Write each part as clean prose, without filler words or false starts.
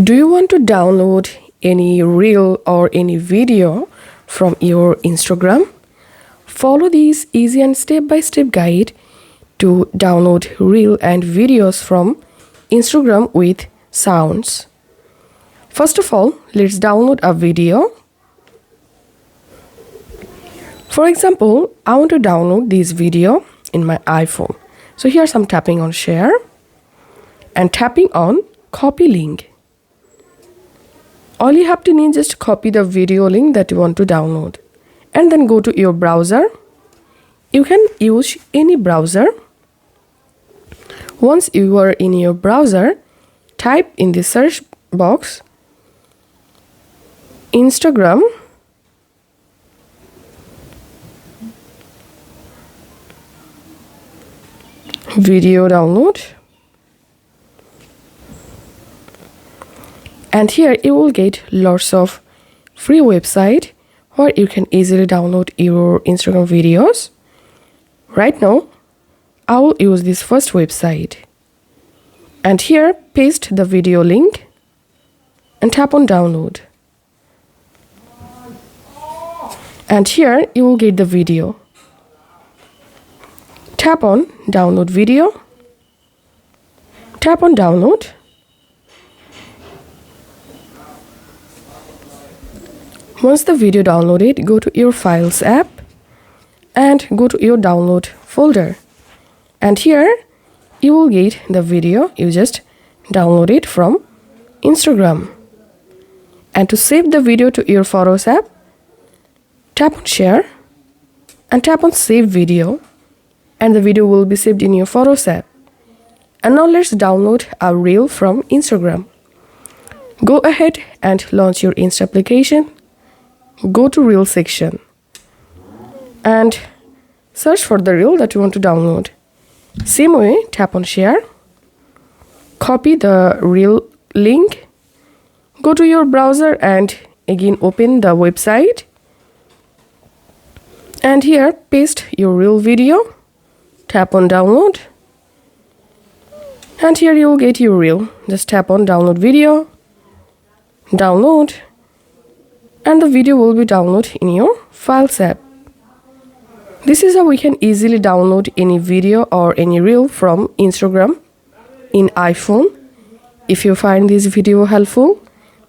Do you want to download any reel or any video from your Instagram? Follow this easy and step-by-step guide to download reel and videos from Instagram with sounds. First of all, let's download a video. For example, I want to download this video in my iPhone. So here's I'm tapping on share and tapping on copy link. All you have to need is just copy the video link that you want to download and then go to your browser. You can use any browser. Once you are in your browser, type in the search box Instagram video download. And here you will get lots of free website where you can easily download your Instagram videos. Right now, I will use this first website. And here, paste the video link and tap on download. And here, you will get the video. Tap on download video. Tap on download. Once the video downloaded, go to your Files app and go to your download folder. And here you will get the video you just downloaded from Instagram. And to save the video to your Photos app, tap on share and tap on save video, and the video will be saved in your Photos app. And now let's download a reel from Instagram. Go ahead and launch your Insta application. Go to reel section and search for the reel that you want to download. Same way, tap on share, copy the reel link, go to your browser and again open the website, and here paste your reel video, tap on download, and here you will get your reel. Just tap on download video, download, and the video will be downloaded in your Files app. This is how we can easily download any video or any reel from Instagram in iPhone. If you find this video helpful,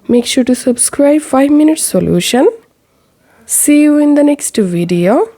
make sure to subscribe 5 Minute Solution. See you in the next video.